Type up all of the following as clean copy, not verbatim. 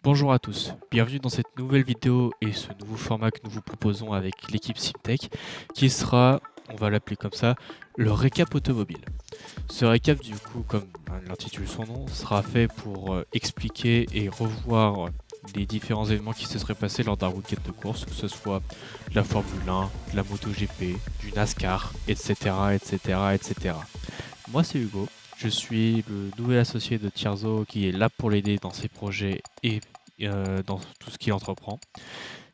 Bonjour à tous, bienvenue dans cette nouvelle vidéo et ce nouveau format que nous vous proposons avec l'équipe Simtech qui sera, on va l'appeler comme ça, le récap automobile. Ce récap du coup, comme l'intitule son nom, sera fait pour expliquer et revoir les différents événements qui se seraient passés lors d'un week-end de course, que ce soit de la Formule 1, de la MotoGP, du NASCAR, etc. etc. etc. Moi c'est Hugo, je suis le nouvel associé de Tierzo qui est là pour l'aider dans ses projets et dans tout ce qu'il entreprend.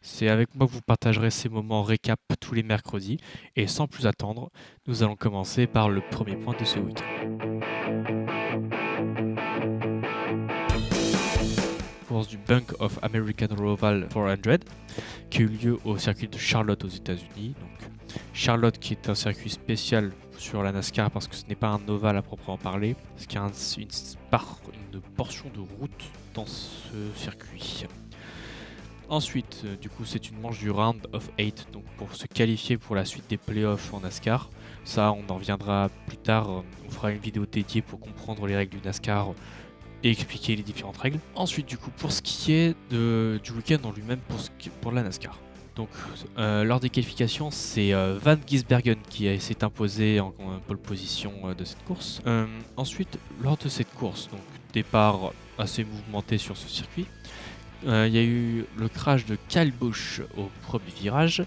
C'est avec moi que vous partagerez ces moments récap tous les mercredis. Et sans plus attendre, nous allons commencer par le premier point de ce week-end. Course du Bank of American Roval 400 qui a eu lieu au circuit de Charlotte aux États-Unis. Donc, Charlotte qui est un circuit spécial sur la NASCAR parce que ce n'est pas un ovale à proprement parler, parce qu'il y a une portion de route dans ce circuit. Ensuite, du coup, c'est une manche du Round of 8, donc pour se qualifier pour la suite des playoffs en NASCAR. Ça, on en reviendra plus tard. On fera une vidéo dédiée pour comprendre les règles du NASCAR et expliquer les différentes règles. Ensuite, du coup, pour ce qui est du week-end en lui-même pour la NASCAR. Donc, lors des qualifications, c'est Van Gisbergen qui s'est imposé en pole position de cette course. Ensuite, lors de cette course, donc départ assez mouvementé sur ce circuit, il y a eu le crash de Kyle Busch au premier virage,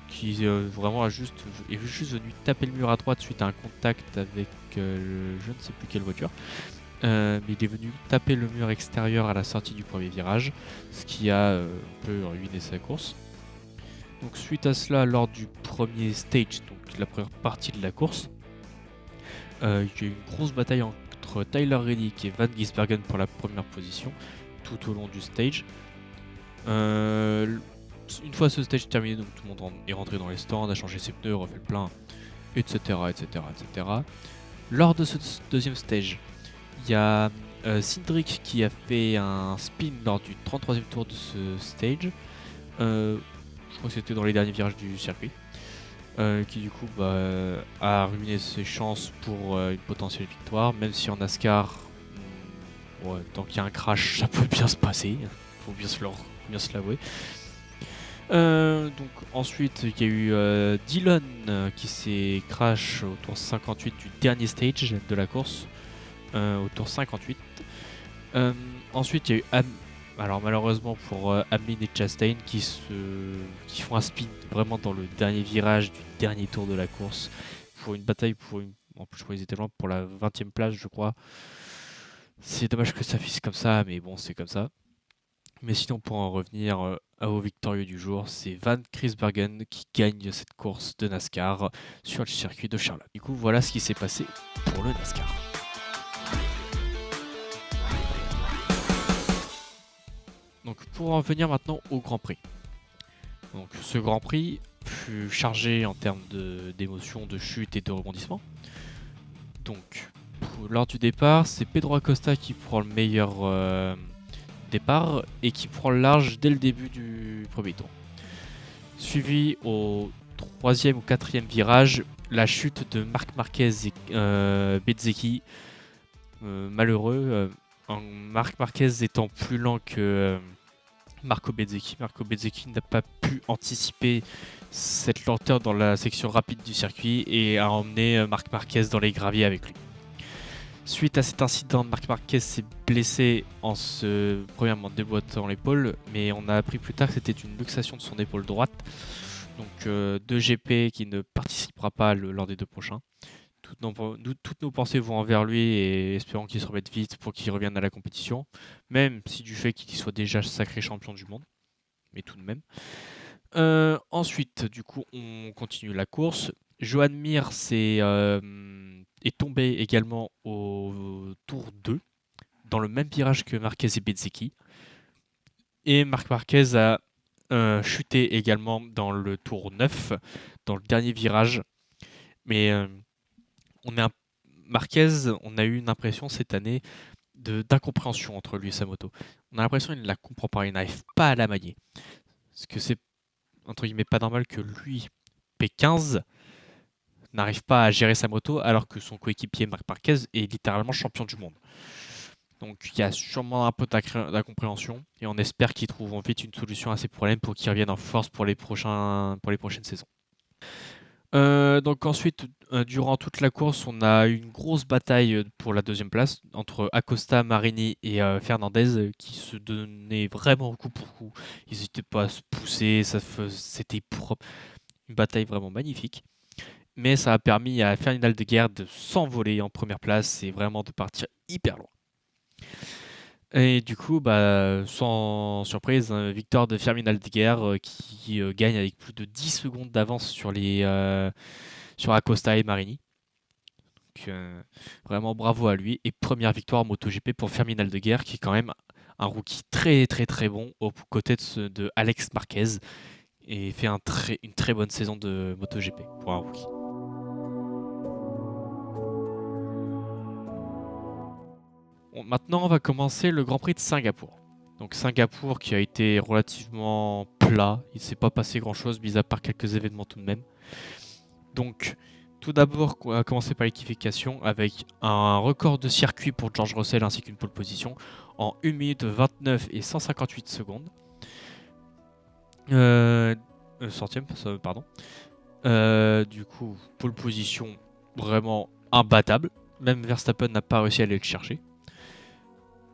qui vraiment est juste venu taper le mur à droite suite à un contact avec je ne sais plus quelle voiture. Mais il est venu taper le mur extérieur à la sortie du premier virage, ce qui a un peu ruiné sa course. Donc suite à cela, lors du premier stage, donc la première partie de la course, il y a eu une grosse bataille entre Tyler Reddick et Van Gisbergen pour la première position tout au long du stage. Une fois ce stage terminé, donc tout le monde est rentré dans les stands, a changé ses pneus, refait le plein, etc. etc., etc. Lors de ce deuxième stage, il y a Cindric qui a fait un spin lors du 33e tour de ce stage. Je crois que c'était dans les derniers virages du circuit. Qui du coup a ruiné ses chances pour une potentielle victoire, même si en NASCAR, ouais, tant qu'il y a un crash, ça peut bien se passer, faut bien se l'avouer. Donc ensuite il y a eu Dillon qui s'est crash au tour 58 du dernier stage de la course, au tour 58. Ensuite il y a eu alors malheureusement pour Hamlin et Chastain qui font un spin vraiment dans le dernier virage du dernier tour de la course pour une bataille en plus je crois qu'ils étaient loin pour la 20e place je crois. C'est dommage que ça finisse comme ça, mais bon c'est comme ça. Mais sinon, pour en revenir au victorieux du jour, c'est Van Gisbergen qui gagne cette course de NASCAR sur le circuit de Charlotte. Du coup, voilà ce qui s'est passé pour le NASCAR. Donc, pour en venir maintenant au Grand Prix. Donc, ce Grand Prix fut chargé en termes d'émotions, de chute et de rebondissement. Donc, lors du départ, c'est Pedro Acosta qui prend le meilleur départ et qui prend le large dès le début du premier tour. Suivi au 3e ou 4e virage, la chute de Marc Marquez et Bezzecchi. Malheureux, Marc Marquez étant plus lent que Marco Bezzecchi. Marco Bezzecchi n'a pas pu anticiper cette lenteur dans la section rapide du circuit et a emmené Marc Marquez dans les graviers avec lui. Suite à cet incident, Marc Marquez s'est blessé en se premièrement déboîtant l'épaule, mais on a appris plus tard que c'était une luxation de son épaule droite. Donc 2GP qui ne participera pas lors des 2 prochains. Toutes nos pensées vont envers lui et espérons qu'il se remette vite pour qu'il revienne à la compétition, même si du fait qu'il soit déjà sacré champion du monde, mais tout de même. Ensuite, du coup, on continue la course. Joan Mir est tombé également au tour 2, dans le même virage que Marquez et Bezzecchi. Et Marc Marquez a chuté également dans le tour 9, dans le dernier virage. Mais Marquez, on a eu une impression cette année d'incompréhension entre lui et sa moto. On a l'impression qu'il ne la comprend pas, il n'arrive pas à la manier. Parce que c'est, entre guillemets, pas normal que lui, P15, n'arrive pas à gérer sa moto alors que son coéquipier Marc Marquez est littéralement champion du monde. Donc il y a sûrement un peu d'incompréhension et on espère qu'ils trouveront vite une solution à ces problèmes pour qu'ils reviennent en force pour les prochaines saisons. Donc ensuite, durant toute la course, on a eu une grosse bataille pour la deuxième place entre Acosta, Marini et Fernandez qui se donnaient vraiment coup pour coup. Ils n'hésitaient pas à se pousser, c'était propre. Une bataille vraiment magnifique. Mais ça a permis à Ferdinand de Guerre de s'envoler en première place et vraiment de partir hyper loin. Et du coup, sans surprise, victoire de Ferdinand de Guerre qui gagne avec plus de 10 secondes d'avance sur Acosta et Marini. Donc, vraiment bravo à lui. Et première victoire en MotoGP pour Ferdinand de Guerre qui est quand même un rookie très très très bon aux côtés de Alex Marquez et fait une très bonne saison de MotoGP pour un rookie. Maintenant, on va commencer le Grand Prix de Singapour. Donc Singapour qui a été relativement plat, il ne s'est pas passé grand-chose, mis à part quelques événements tout de même. Donc tout d'abord, on va commencer par l'équification avec un record de circuit pour George Russell ainsi qu'une pole position en 1 minute 29 et 158 secondes. Centième, pardon. Du coup, pole position vraiment imbattable. Même Verstappen n'a pas réussi à aller le chercher.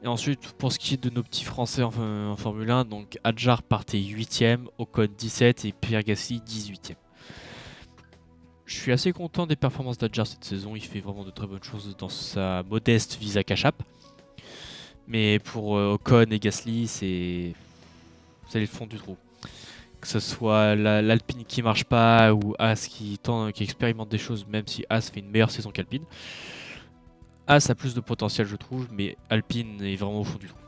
Et ensuite, pour ce qui est de nos petits Français en Formule 1, donc Adjar partait 8ème, Ocon 17 et Pierre Gasly 18ème. Je suis assez content des performances d'Adjar cette saison, il fait vraiment de très bonnes choses dans sa modeste Visa Cash-App. Mais pour Ocon et Gasly, c'est le fond du trou. Que ce soit l'Alpine qui marche pas ou As qui expérimente des choses, même si As fait une meilleure saison qu'Alpine. As a plus de potentiel, je trouve, mais Alpine est vraiment au fond du trou.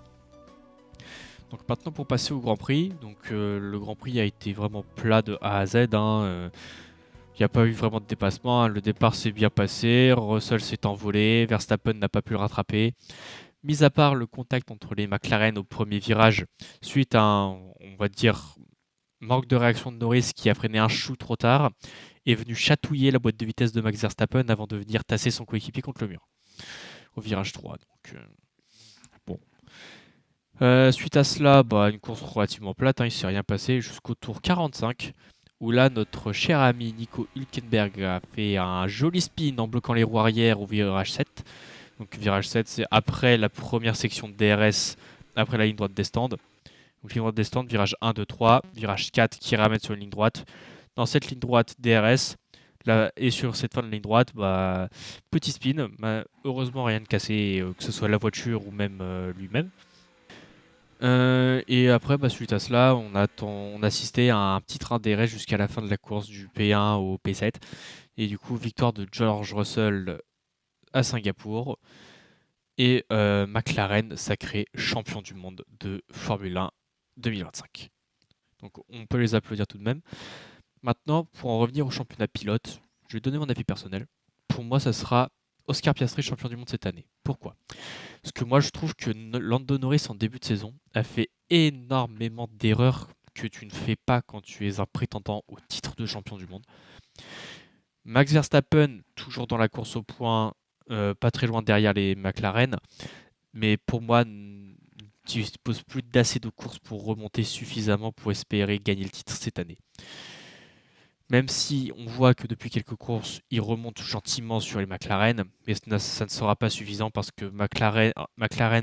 Donc maintenant pour passer au Grand Prix, donc le Grand Prix a été vraiment plat de A à Z. Il n'y a pas eu vraiment de dépassement. Le départ s'est bien passé, Russell s'est envolé, Verstappen n'a pas pu le rattraper. Mis à part le contact entre les McLaren au premier virage, suite à un, on va dire, manque de réaction de Norris qui a freiné un chou trop tard, est venu chatouiller la boîte de vitesse de Max Verstappen avant de venir tasser son coéquipier contre le mur au virage 3. Donc, bon. Suite à cela, une course relativement plate, il ne s'est rien passé jusqu'au tour 45, où là notre cher ami Nico Hülkenberg a fait un joli spin en bloquant les roues arrière au virage 7. Donc virage 7, c'est après la première section de DRS, après la ligne droite des stands. Donc ligne droite des stands, virage 1, 2, 3, virage 4 qui ramène sur une ligne droite. Dans cette ligne droite DRS, là, et sur cette fin de ligne droite, petit spin, heureusement rien de cassé, que ce soit la voiture ou même lui-même. Et après, suite à cela, on assistait à un petit train DRS jusqu'à la fin de la course du P1 au P7. Et du coup, victoire de George Russell à Singapour. Et McLaren sacré champion du monde de Formule 1 2025. Donc on peut les applaudir tout de même. Maintenant, pour en revenir au championnat pilote, je vais donner mon avis personnel. Pour moi, ça sera Oscar Piastri champion du monde cette année. Pourquoi ? Parce que moi, je trouve que Lando Norris, en début de saison, a fait énormément d'erreurs que tu ne fais pas quand tu es un prétendant au titre de champion du monde. Max Verstappen, toujours dans la course au point, pas très loin derrière les McLaren, mais pour moi, ne dispose plus d'assez de courses pour remonter suffisamment pour espérer gagner le titre cette année. Même si on voit que depuis quelques courses, il remonte gentiment sur les McLaren, mais ça ne sera pas suffisant parce que McLaren,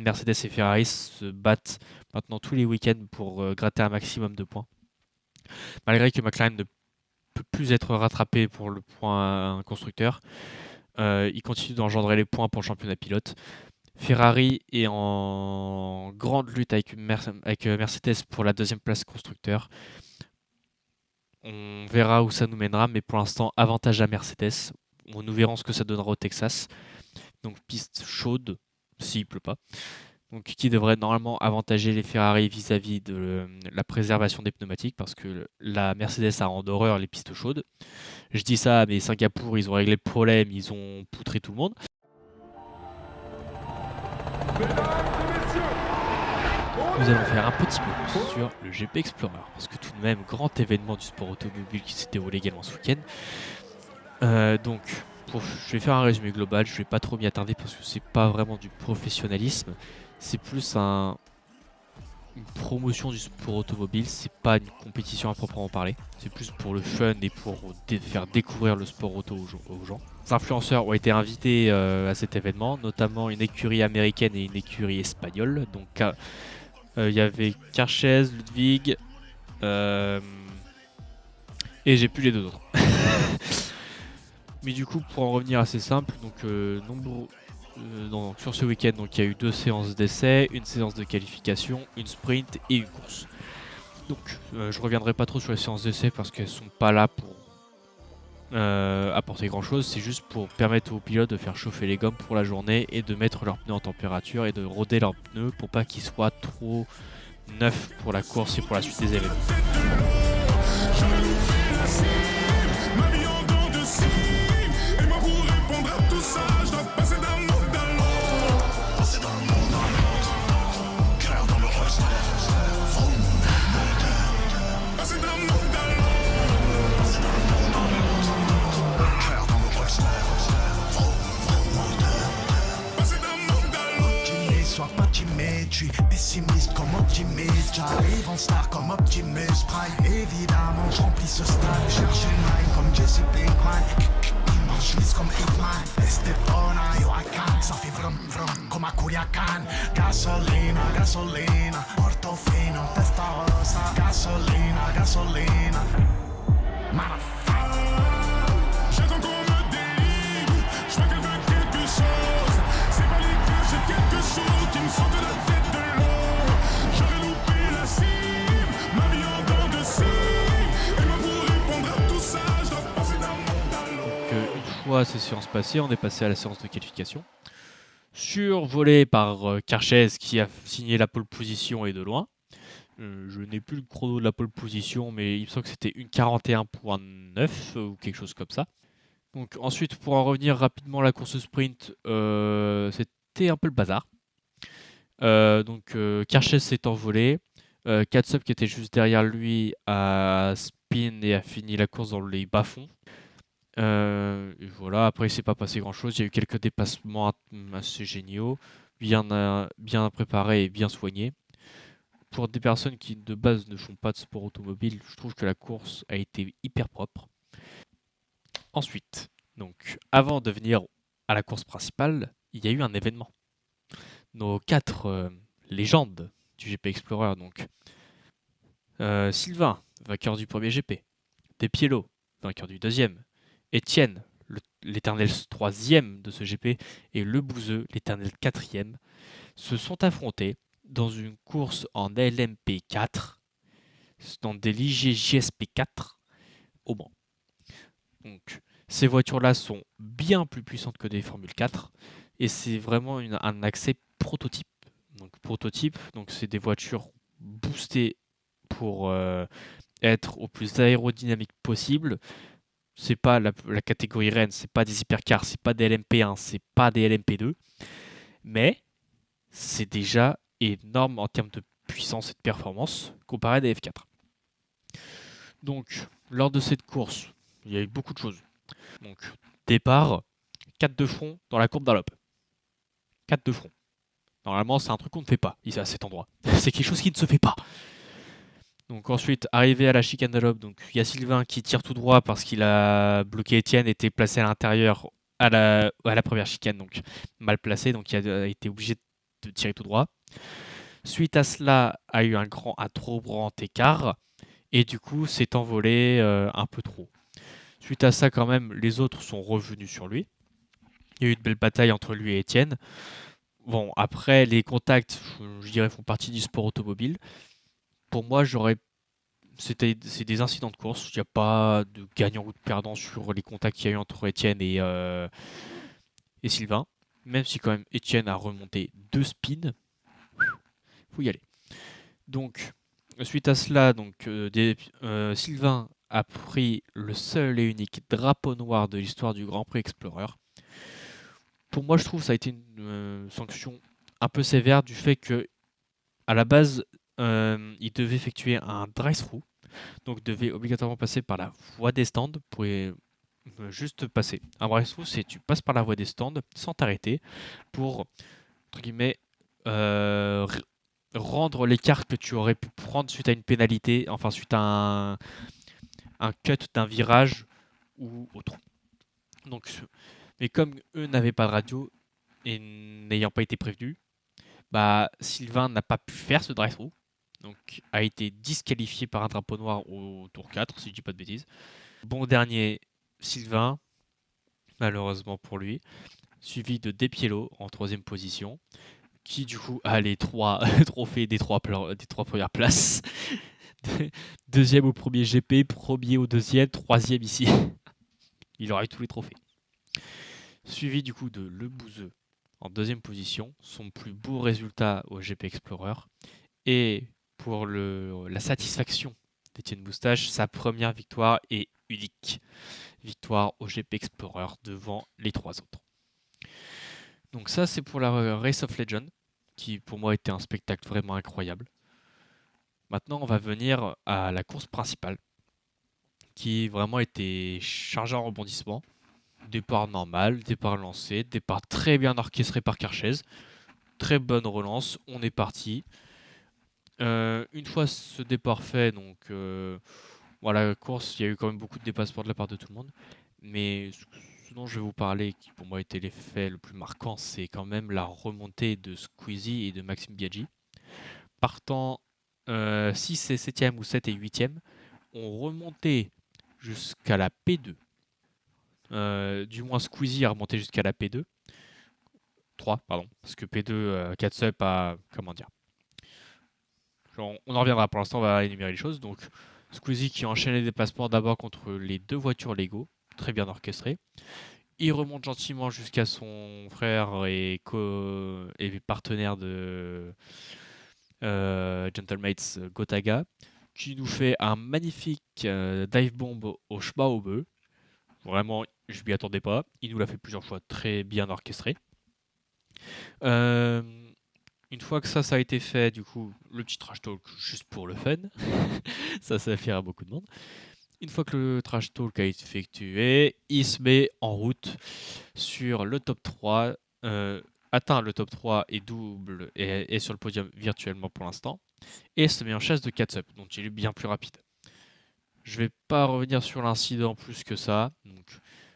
Mercedes et Ferrari se battent maintenant tous les week-ends pour gratter un maximum de points. Malgré que McLaren ne peut plus être rattrapé pour le point constructeur, il continue d'engendrer les points pour le championnat pilote. Ferrari est en grande lutte avec Mercedes pour la deuxième place constructeur. On verra où ça nous mènera, mais pour l'instant, avantage à Mercedes. Nous verrons ce que ça donnera au Texas. Donc piste chaude, s'il pleut pas. Donc qui devrait normalement avantager les Ferrari vis-à-vis de la préservation des pneumatiques, parce que la Mercedes a rendu horreur les pistes chaudes. Je dis ça, mais Singapour, ils ont réglé le problème, ils ont poutré tout le monde. Nous allons faire un petit bonus sur le GP Explorer, parce que tout de même, grand événement du sport automobile qui s'est déroulé également ce week-end. Je vais faire un résumé global, je vais pas trop m'y attarder parce que c'est pas vraiment du professionnalisme, c'est plus une promotion du sport automobile, c'est pas une compétition à proprement parler. C'est plus pour le fun et pour faire découvrir le sport auto aux gens. Les influenceurs ont été invités à cet événement, notamment une écurie américaine et une écurie espagnole. Donc il y avait Carchez, Ludwig, et j'ai plus les deux autres. Mais du coup, pour en revenir assez simple, donc sur ce week-end, donc il y a eu 2 séances d'essai, une séance de qualification, une sprint et une course. Donc je reviendrai pas trop sur les séances d'essai parce qu'elles sont pas là pour apporter grand chose, c'est juste pour permettre aux pilotes de faire chauffer les gommes pour la journée et de mettre leurs pneus en température et de roder leurs pneus pour pas qu'ils soient trop neufs pour la course et pour la suite des événements. Je suis pessimiste comme optimiste. J'arrive en star comme Optimus Prime. Évidemment, je remplis ce stade. Cherche une line comme Jesse Pinkman. Je vis comme Hitman. Estepona, yo I can. Ça fait vrum vrum comme à Culiacan. Gasolina, gasolina. Portofino, Testarossa. Gasolina, gasolina. Motherfucker. J'attends qu'on me délivre. Je veux qu'elle veut quelque chose. C'est pas les deux, j'ai quelque chose qui me sort de la tête. Une fois ces séances passées, on est passé à la séance de qualification. Survolé par Carchez qui a signé la pole position et de loin. Je n'ai plus le chrono de la pole position, mais il me semble que c'était une 41.9 ou quelque chose comme ça. Donc ensuite, pour en revenir rapidement à la course sprint, c'était un peu le bazar. Carchez s'est envolé. Katsub qui était juste derrière lui a spin et a fini la course dans les bas-fonds. Et voilà, après il s'est pas passé grand chose, il y a eu quelques dépassements assez géniaux, bien préparés et bien soignés. Pour des personnes qui de base ne font pas de sport automobile, je trouve que la course a été hyper propre. Ensuite, donc avant de venir à la course principale, il y a eu un événement. Nos 4 légendes du GP Explorer, donc Sylvain, vainqueur du premier GP, Despiello, vainqueur du deuxième, Étienne, l'éternel 3e de ce GP, et Le Bouzeux, l'éternel 4e, se sont affrontés dans une course en LMP4, dans des Ligier JSP4 au Mans. Donc, ces voitures-là sont bien plus puissantes que des Formule 4, et c'est vraiment un accès prototype. Donc c'est des voitures boostées pour être au plus aérodynamique possible. C'est pas la catégorie Rennes, c'est pas des hypercars, c'est pas des LMP1, c'est pas des LMP2, mais c'est déjà énorme en termes de puissance et de performance comparé à des F4. Donc, lors de cette course, il y a eu beaucoup de choses. Donc, départ, 4 de front dans la courbe d'Allop. 4 de front. Normalement, c'est un truc qu'on ne fait pas ici à cet endroit. C'est quelque chose qui ne se fait pas. Donc ensuite, arrivé à la chicane d'Allop, donc il y a Sylvain qui tire tout droit parce qu'il a bloqué Étienne, était placé à l'intérieur à la première chicane, donc mal placé, donc il a été obligé de tirer tout droit. Suite à cela, a eu un trop grand écart et du coup s'est envolé un peu trop. Suite à ça, quand même, les autres sont revenus sur lui. Il y a eu une belle bataille entre lui et Étienne. Bon, après, les contacts, je dirais, font partie du sport automobile. Pour moi, c'est des incidents de course. Il n'y a pas de gagnant ou de perdant sur les contacts qu'il y a eu entre Étienne et Sylvain. Même si quand même Étienne a remonté 2 spins. Faut y aller. Donc, suite à cela, Sylvain a pris le seul et unique drapeau noir de l'histoire du Grand Prix Explorer. Pour moi, je trouve que ça a été une sanction un peu sévère du fait que, à la base, il devait effectuer un drive-through, donc devait obligatoirement passer par la voie des stands pour juste passer. Un drive-through, c'est tu passes par la voie des stands sans t'arrêter pour, entre guillemets, rendre les cartes que tu aurais pu prendre suite à une pénalité, enfin suite à un cut d'un virage ou autre. Donc, mais comme eux n'avaient pas de radio et n'ayant pas été prévenus, bah, Sylvain n'a pas pu faire ce drive-through, donc a été disqualifié par un drapeau noir au tour 4, si je dis pas de bêtises. Bon dernier, Sylvain, malheureusement pour lui, suivi de Despiello en 3ème position, qui du coup a les 3 trophées des 3 premières places. 2e au premier GP, premier au 2e, 3e ici. Il aura eu tous les trophées. Suivi du coup de Le Bouzeux en 2e position, son plus beau résultat au GP Explorer. Et pour la satisfaction d'Étienne Moustache, sa première victoire est unique. Victoire au GP Explorer devant les 3 autres. Donc ça c'est pour la Race of Legends, qui pour moi était un spectacle vraiment incroyable. Maintenant on va venir à la course principale, qui vraiment était chargée en rebondissements. Départ normal, départ lancé, départ très bien orchestré par Carchez. Très bonne relance, on est parti. Une fois ce départ fait, donc voilà, la course, il y a eu quand même beaucoup de dépassements de la part de tout le monde. Mais ce dont je vais vous parler, qui pour moi était l'effet le plus marquant, c'est quand même la remontée de Squeezie et de Maxime Biaggi. Partant 6 et 7e ou 7 et 8e, on remontait jusqu'à la P2. Du moins Squeezie a remonté jusqu'à la P2. 3, pardon. Parce que P2, Catsup a... Comment dire, on en reviendra, pour l'instant on va énumérer les choses. Donc Squeezie qui enchaîne les dépassements d'abord contre les 2 voitures Lego, très bien orchestré. Il remonte gentiment jusqu'à son frère et partenaire de Gentlemates, Gotaga, qui nous fait un magnifique dive bomb au Schmaube. Vraiment, je m'y attendais pas. Il nous l'a fait plusieurs fois, très bien orchestré. Une fois que ça a été fait, du coup, le petit trash talk juste pour le fun. ça fait rire à beaucoup de monde. Une fois que le trash talk a été effectué, il se met en route sur le top 3, atteint le top 3 et double et est sur le podium virtuellement pour l'instant, et se met en chasse de catch-up, donc il est bien plus rapide. Je vais pas revenir sur l'incident plus que ça. Donc,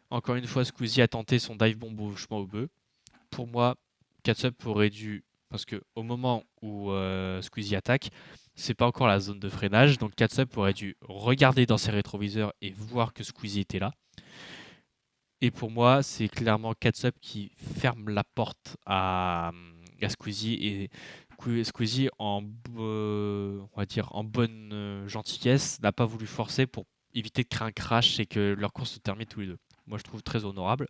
encore une fois, Squeezie a tenté son dive bomb au chemin au bœuf. Pour moi, catch-up aurait dû, parce que au moment où Squeezie attaque, c'est pas encore la zone de freinage, donc catch-up aurait dû regarder dans ses rétroviseurs et voir que Squeezie était là. Et pour moi, c'est clairement catch-up qui ferme la porte à Squeezie, et Squeezie on va dire en bonne gentillesse n'a pas voulu forcer pour éviter de créer un crash et que leur course se termine tous les deux. Moi je trouve très honorable.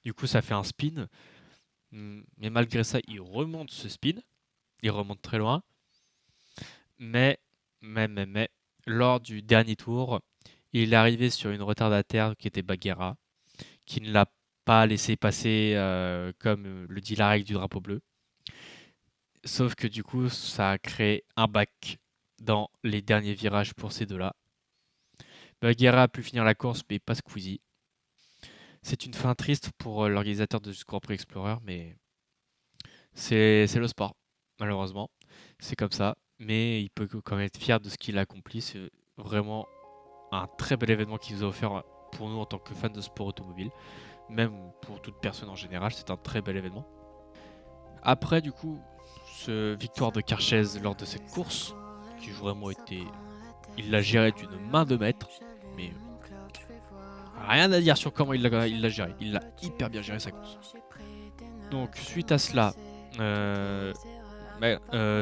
Du coup ça fait un spin, mais malgré ça il remonte ce spin, il remonte très loin, mais lors du dernier tour il est arrivé sur une retardataire qui était Bagheera, qui ne l'a pas laissé passer comme le dit la règle du drapeau bleu. Sauf que du coup, ça a créé un back dans les derniers virages pour ces deux-là. Bagheera a pu finir la course, mais pas Squeezie. C'est une fin triste pour l'organisateur de ce Grand Prix Explorer, mais c'est le sport, malheureusement. C'est comme ça, mais il peut quand même être fier de ce qu'il a accompli. C'est vraiment un très bel événement qu'il nous a offert pour nous en tant que fans de sport automobile. Même pour toute personne en général, c'est un très bel événement. Après, du coup, victoire de Carchez lors de cette course, qui vraiment était... Il l'a géré d'une main de maître, mais rien à dire sur comment il l'a géré. Il l'a hyper bien géré sa course. Donc suite à cela,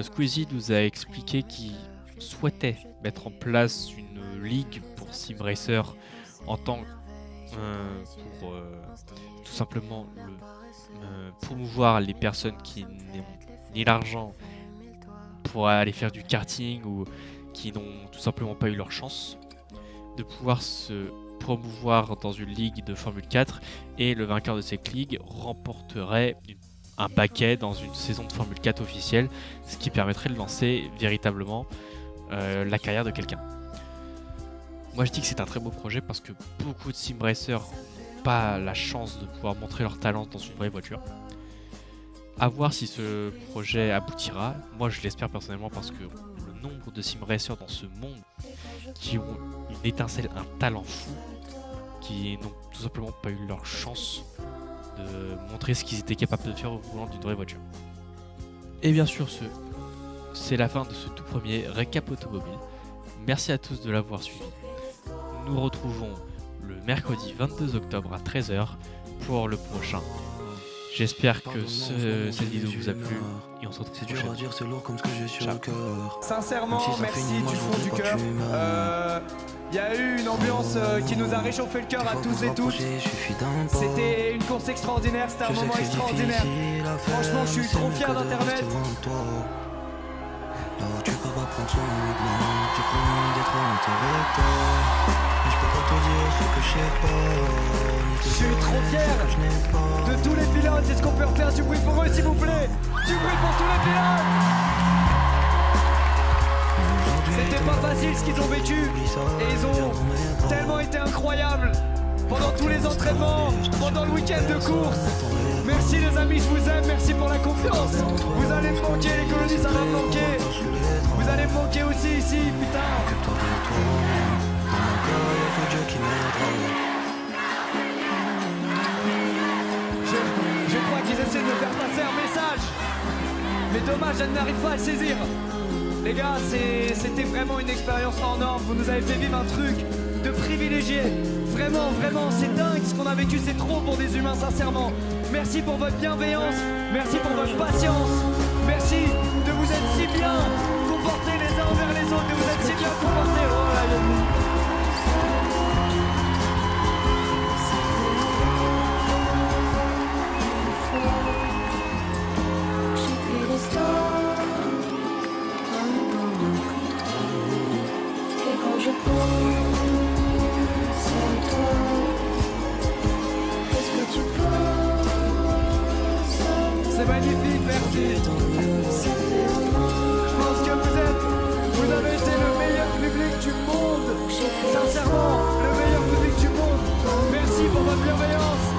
Squeezie nous a expliqué qu'il souhaitait mettre en place une ligue pour Sim Racer en tant pour tout simplement promouvoir les personnes qui n'ont ni l'argent pour aller faire du karting ou qui n'ont tout simplement pas eu leur chance de pouvoir se promouvoir dans une ligue de Formule 4, et le vainqueur de cette ligue remporterait un paquet dans une saison de Formule 4 officielle, ce qui permettrait de lancer véritablement la carrière de quelqu'un. Moi je dis que c'est un très beau projet parce que beaucoup de sim racers n'ont pas la chance de pouvoir montrer leur talent dans une vraie voiture. À voir si ce projet aboutira. Moi, je l'espère personnellement parce que le nombre de sim racers dans ce monde qui ont une étincelle, un talent fou, qui n'ont tout simplement pas eu leur chance de montrer ce qu'ils étaient capables de faire au volant d'une vraie voiture. Et bien sûr, c'est la fin de ce tout premier récap automobile. Merci à tous de l'avoir suivi. Nous retrouvons le mercredi 22 octobre à 13h pour le prochain. J'espère que cette vidéo vous a plu et on se retrouve prochainement. Ciao. Sincèrement, merci du fond du cœur. Il y a eu une ambiance qui nous a réchauffé le cœur à tous et toutes. C'était une course extraordinaire, c'était un moment extraordinaire. Franchement, je suis trop fier d'Internet. Tu peux pas prendre soin de moi, j'ai promis d'être honnête avec toi. Mais je peux pas te dire ce que je sais pas. Je suis trop fier de tous les pilotes. Est-ce qu'on peut refaire du bruit pour eux s'il vous plaît? Du bruit pour tous les pilotes. C'était pas facile ce qu'ils ont vécu. Et ils ont tellement été incroyables pendant tous les entraînements, pendant le week-end de course. Merci les amis, je vous aime, merci pour la confiance. Vous allez me manquer, les colonies, ça va me manquer. Vous allez me manquer aussi ici, putain. Je crois qu'ils essaient de me faire passer un message. Mais dommage, je n'arrive pas à le saisir. Les gars, c'était vraiment une expérience hors norme. Vous nous avez fait vivre un truc de privilégié. Vraiment, vraiment, c'est dingue ce qu'on a vécu, c'est trop pour des humains, sincèrement. Merci pour votre bienveillance, merci pour votre patience, merci de vous être si bien comportés les uns envers les autres, de vous être si bien comportés. Oh là là. C'est magnifique, merci. Je pense que vous avez été le meilleur public du monde. Sincèrement, le meilleur public du monde. Merci pour votre bienveillance.